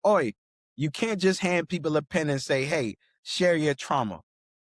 Oi, you can't just hand people a pen and say, hey, share your trauma.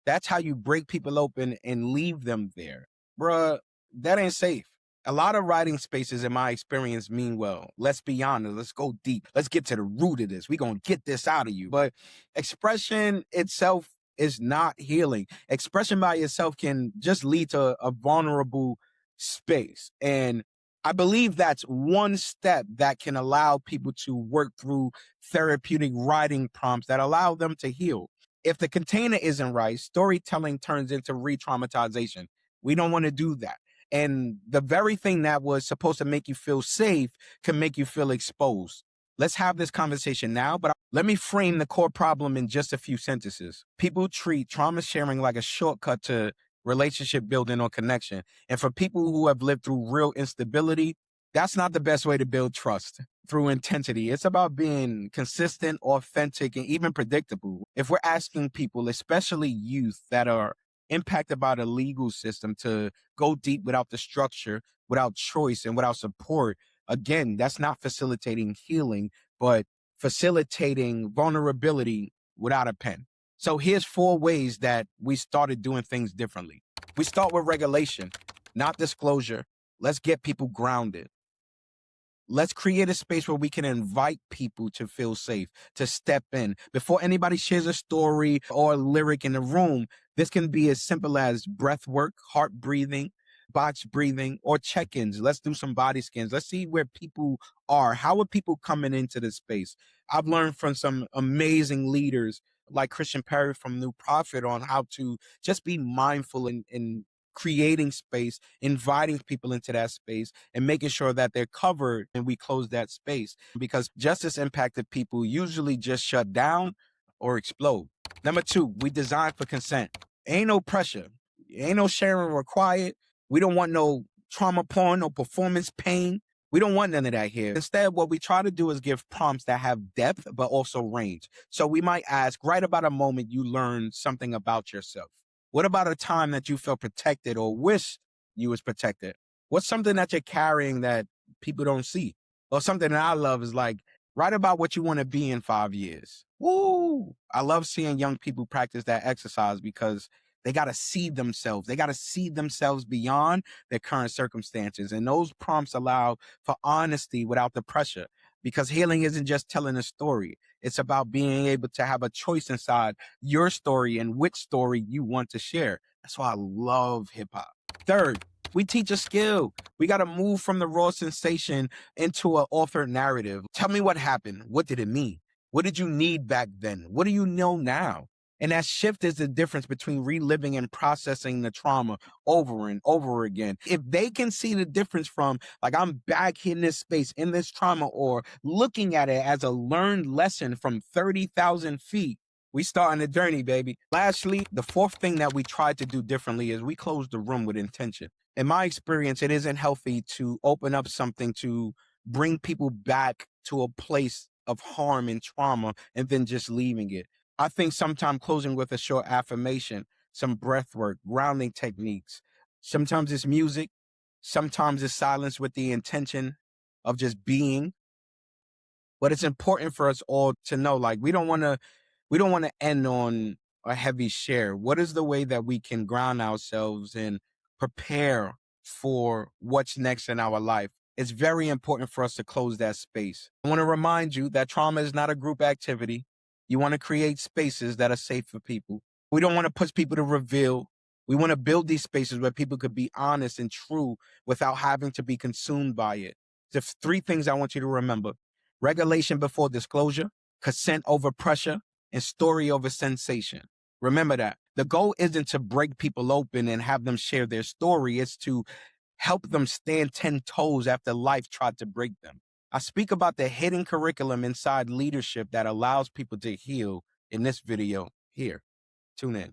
That's how you break people open and leave them there. Bruh, that ain't safe. A lot of writing spaces, in my experience, mean well. Let's be honest. Let's go deep. Let's get to the root of this. We're going to get this out of you. But expression itself is not healing. Expression by itself can just lead to a vulnerable space. And I believe that's one step that can allow people to work through therapeutic writing prompts that allow them to heal. If the container isn't right, storytelling turns into re-traumatization. We don't want to do that. And the very thing that was supposed to make you feel safe can make you feel exposed. Let's have this conversation now, but let me frame the core problem in just a few sentences. People treat trauma sharing like a shortcut to relationship building or connection. And for people who have lived through real instability, that's not the best way to build trust through intensity. It's about being consistent, authentic, and even predictable. If we're asking people, especially youth that are impacted by the legal system, to go deep without the structure, without choice, and without support, again, that's not facilitating healing, but facilitating vulnerability without a pen. So here's 4 ways that we started doing things differently. We start with regulation, not disclosure. Let's get people grounded. Let's create a space where we can invite people to feel safe, to step in. Before anybody shares a story or a lyric in the room, this can be as simple as breath work, heart breathing, box breathing, or check-ins. Let's do some body scans. Let's see where people are. How are people coming into the space? I've learned from some amazing leaders like Christian Perry from New Prophet on how to just be mindful in creating space, inviting people into that space, and making sure that they're covered and we close that space. Because justice impacted people usually just shut down or explode. Number 2, we design for consent. Ain't no pressure. Ain't no sharing required. We don't want no trauma porn, no performance pain. We don't want none of that here. Instead, what we try to do is give prompts that have depth, but also range. So we might ask, write about a moment you learned something about yourself. What about a time that you felt protected or wish you was protected? What's something that you're carrying that people don't see? Or something that I love is like, write about what you want to be in 5 years. Woo! I love seeing young people practice that exercise because they got to see themselves. They got to see themselves beyond their current circumstances. And those prompts allow for honesty without the pressure, because healing isn't just telling a story. It's about being able to have a choice inside your story and which story you want to share. That's why I love hip hop. Third, we teach a skill. We got to move from the raw sensation into an authored narrative. Tell me what happened. What did it mean? What did you need back then? What do you know now? And that shift is the difference between reliving and processing the trauma over and over again. If they can see the difference from, like, I'm back in this space, in this trauma, or looking at it as a learned lesson from 30,000 feet, we starting the journey, baby. Lastly, the 4th thing that we tried to do differently is we closed the room with intention. In my experience, it isn't healthy to open up something to bring people back to a place of harm and trauma and then just leaving it. I think sometimes closing with a short affirmation, some breath work, grounding techniques. Sometimes it's music. Sometimes it's silence with the intention of just being. But it's important for us all to know, like, we don't want to end on a heavy share. What is the way that we can ground ourselves and prepare for what's next in our life? It's very important for us to close that space. I want to remind you that trauma is not a group activity. You want to create spaces that are safe for people. We don't want to push people to reveal. We want to build these spaces where people could be honest and true without having to be consumed by it. There's 3 things I want you to remember: regulation before disclosure, consent over pressure, and story over sensation. Remember that. The goal isn't to break people open and have them share their story. It's to help them stand 10 toes after life tried to break them. I speak about the hidden curriculum inside leadership that allows people to heal in this video here. Tune in.